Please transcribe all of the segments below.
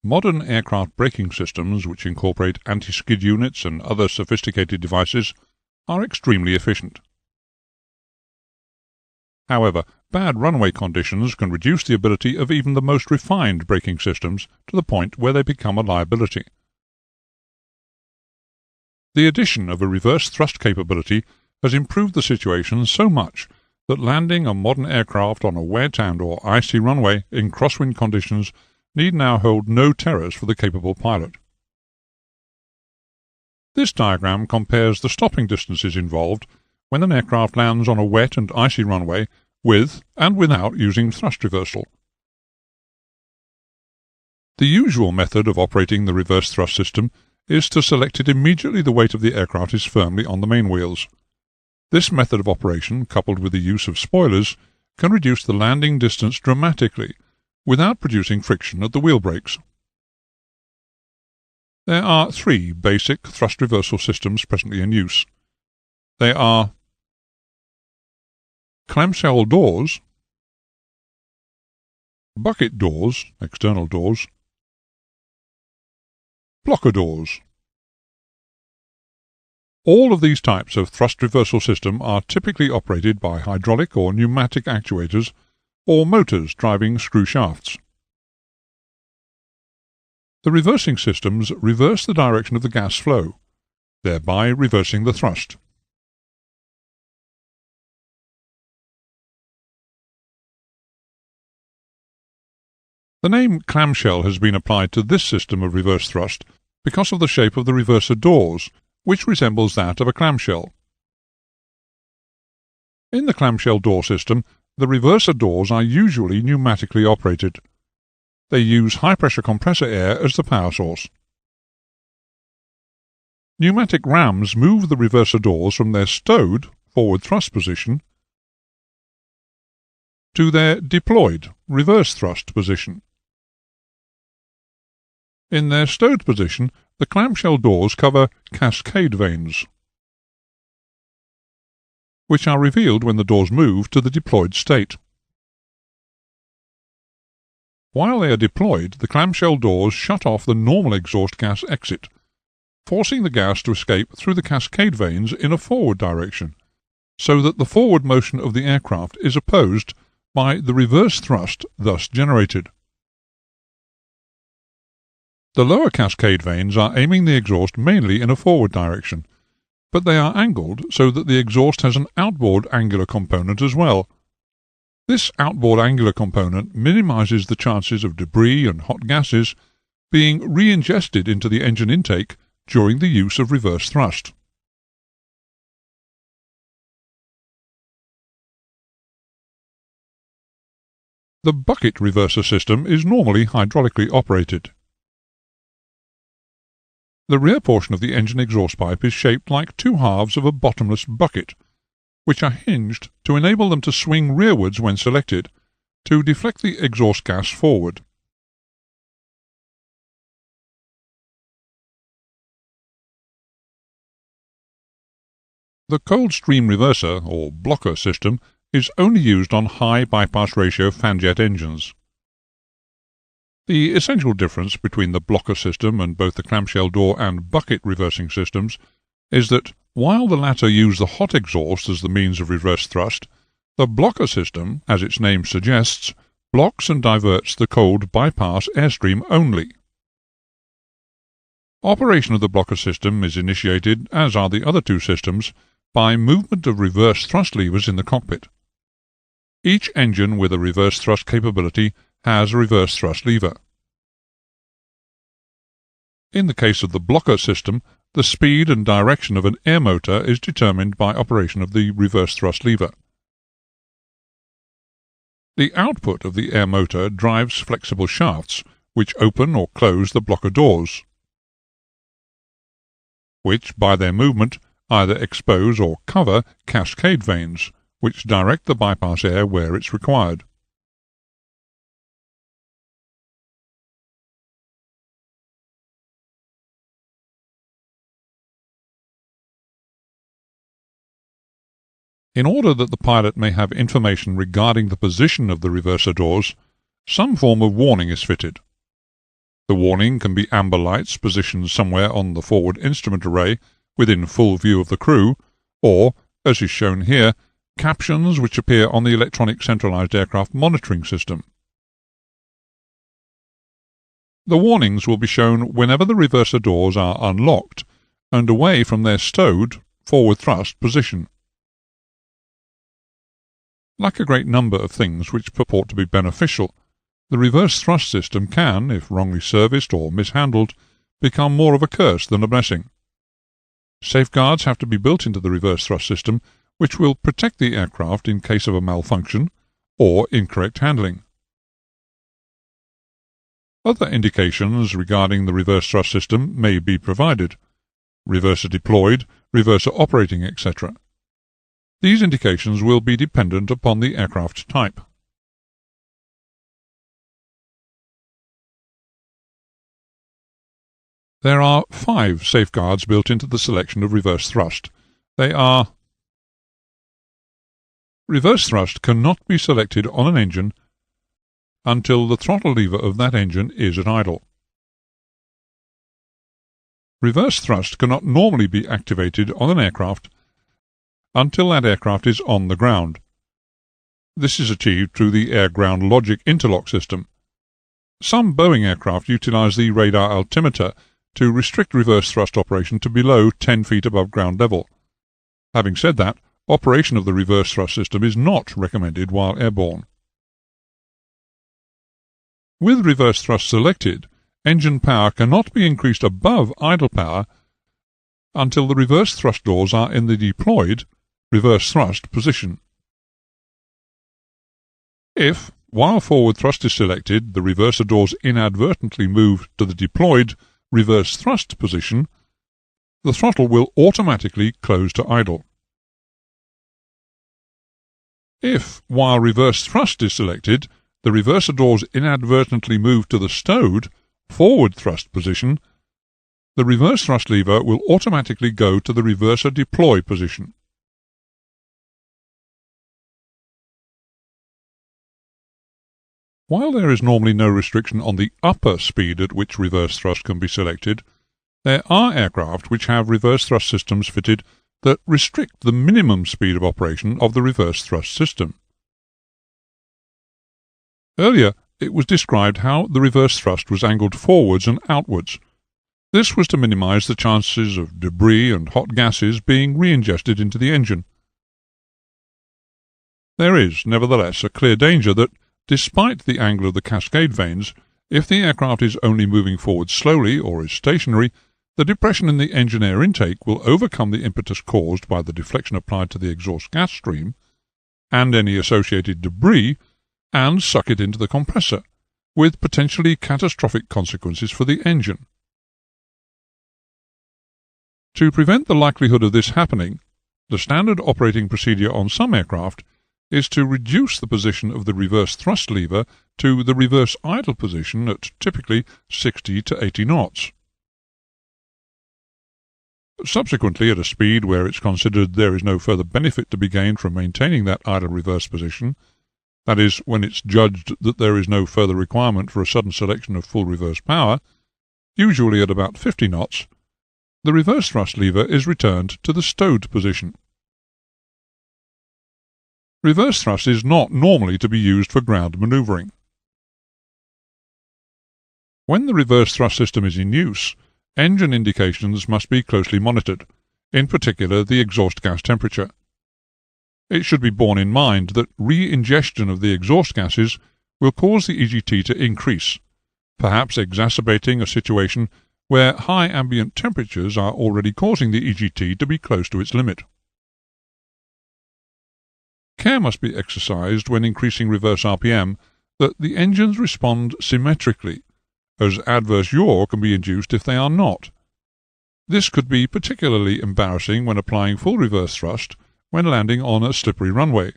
Modern aircraft braking systems, which incorporate anti-skid units and other sophisticated devices, are extremely efficient. However, bad runway conditions can reduce the ability of even the most refined braking systems to the point where they become a liability. The addition of a reverse thrust capability has improved the situation so much that landing a modern aircraft on a wet and/or icy runway in crosswind conditions need now hold no terrors for the capable pilot. This diagram compares the stopping distances involved when an aircraft lands on a wet and icy runway with and without using thrust reversal. The usual method of operating the reverse thrust system is to select it immediately the weight of the aircraft is firmly on the main wheels. This method of operation, coupled with the use of spoilers, can reduce the landing distance dramatically without producing friction at the wheel brakes. There are three basic thrust reversal systems presently in use. They are clamshell doors, bucket doors, external doors, blocker doors. All of these types of thrust reversal system are typically operated by hydraulic or pneumatic actuators or motors driving screw shafts. The reversing systems reverse the direction of the gas flow, thereby reversing the thrust. The name clamshell has been applied to this system of reverse thrust because of the shape of the reverser doors, which resembles that of a clamshell. In the clamshell door system, the reverser doors are usually pneumatically operated. They use high-pressure compressor air as the power source. Pneumatic rams move the reverser doors from their stowed forward thrust position to their deployed reverse thrust position. In their stowed position, the clamshell doors cover cascade vanes, which are revealed when the doors move to the deployed state. While they are deployed, the clamshell doors shut off the normal exhaust gas exit, forcing the gas to escape through the cascade vanes in a forward direction, so that the forward motion of the aircraft is opposed by the reverse thrust thus generated. The lower cascade vanes are aiming the exhaust mainly in a forward direction, but they are angled so that the exhaust has an outboard angular component as well. This outboard angular component minimizes the chances of debris and hot gases being re-ingested into the engine intake during the use of reverse thrust. The bucket reverser system is normally hydraulically operated. The rear portion of the engine exhaust pipe is shaped like two halves of a bottomless bucket, which are hinged to enable them to swing rearwards when selected, to deflect the exhaust gas forward. The cold stream reverser, or blocker system, is only used on high bypass ratio fanjet engines. The essential difference between the blocker system and both the clamshell door and bucket reversing systems is that, while the latter use the hot exhaust as the means of reverse thrust, the blocker system, as its name suggests, blocks and diverts the cold bypass airstream only. Operation of the blocker system is initiated, as are the other two systems, by movement of reverse thrust levers in the cockpit. Each engine with a reverse thrust capability has a reverse thrust lever. In the case of the blocker system, the speed and direction of an air motor is determined by operation of the reverse thrust lever. The output of the air motor drives flexible shafts, which open or close the blocker doors, which, by their movement, either expose or cover cascade vanes, which direct the bypass air where it's required. In order that the pilot may have information regarding the position of the reverser doors, some form of warning is fitted. The warning can be amber lights positioned somewhere on the forward instrument array within full view of the crew, or, as is shown here, captions which appear on the electronic centralized aircraft monitoring system. The warnings will be shown whenever the reverser doors are unlocked and away from their stowed, forward thrust position. Like a great number of things which purport to be beneficial, the reverse thrust system can, if wrongly serviced or mishandled, become more of a curse than a blessing. Safeguards have to be built into the reverse thrust system which will protect the aircraft in case of a malfunction or incorrect handling. Other indications regarding the reverse thrust system may be provided: reverser deployed, reverser operating, etc. These indications will be dependent upon the aircraft type. There are 5 safeguards built into the selection of reverse thrust. They are: reverse thrust cannot be selected on an engine until the throttle lever of that engine is at idle. Reverse thrust cannot normally be activated on an aircraft until that aircraft is on the ground. This is achieved through the air-ground logic interlock system. Some Boeing aircraft utilize the radar altimeter to restrict reverse thrust operation to below 10 feet above ground level. Having said that, operation of the reverse thrust system is not recommended while airborne. With reverse thrust selected, engine power cannot be increased above idle power until the reverse thrust doors are in the deployed reverse thrust position. If, while forward thrust is selected, the reverser doors inadvertently move to the deployed reverse thrust position, the throttle will automatically close to idle. If, while reverse thrust is selected, the reverser doors inadvertently move to the stowed forward thrust position, the reverse thrust lever will automatically go to the reverser deploy position. While there is normally no restriction on the upper speed at which reverse thrust can be selected, there are aircraft which have reverse thrust systems fitted that restrict the minimum speed of operation of the reverse thrust system. Earlier, it was described how the reverse thrust was angled forwards and outwards. This was to minimize the chances of debris and hot gases being re-ingested into the engine. There is, nevertheless, a clear danger that, despite the angle of the cascade vanes, if the aircraft is only moving forward slowly or is stationary, the depression in the engine air intake will overcome the impetus caused by the deflection applied to the exhaust gas stream and any associated debris, and suck it into the compressor, with potentially catastrophic consequences for the engine. To prevent the likelihood of this happening, the standard operating procedure on some aircraft is to reduce the position of the reverse thrust lever to the reverse idle position at typically 60 to 80 knots. Subsequently, at a speed where it's considered there is no further benefit to be gained from maintaining that idle reverse position, that is, when it's judged that there is no further requirement for a sudden selection of full reverse power, usually at about 50 knots, the reverse thrust lever is returned to the stowed position. Reverse thrust is not normally to be used for ground maneuvering. When the reverse thrust system is in use, engine indications must be closely monitored, in particular the exhaust gas temperature. It should be borne in mind that re-ingestion of the exhaust gases will cause the EGT to increase, perhaps exacerbating a situation where high ambient temperatures are already causing the EGT to be close to its limit. Care must be exercised when increasing reverse RPM that the engines respond symmetrically, as adverse yaw can be induced if they are not. This could be particularly embarrassing when applying full reverse thrust when landing on a slippery runway.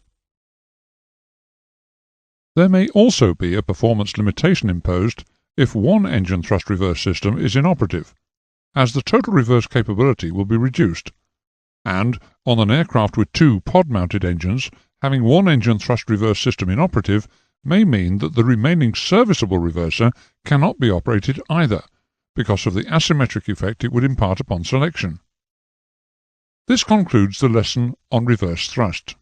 There may also be a performance limitation imposed if one engine thrust reverse system is inoperative, as the total reverse capability will be reduced, and on an aircraft with 2 pod-mounted engines, having one engine thrust reverse system inoperative may mean that the remaining serviceable reverser cannot be operated either, because of the asymmetric effect it would impart upon selection. This concludes the lesson on reverse thrust.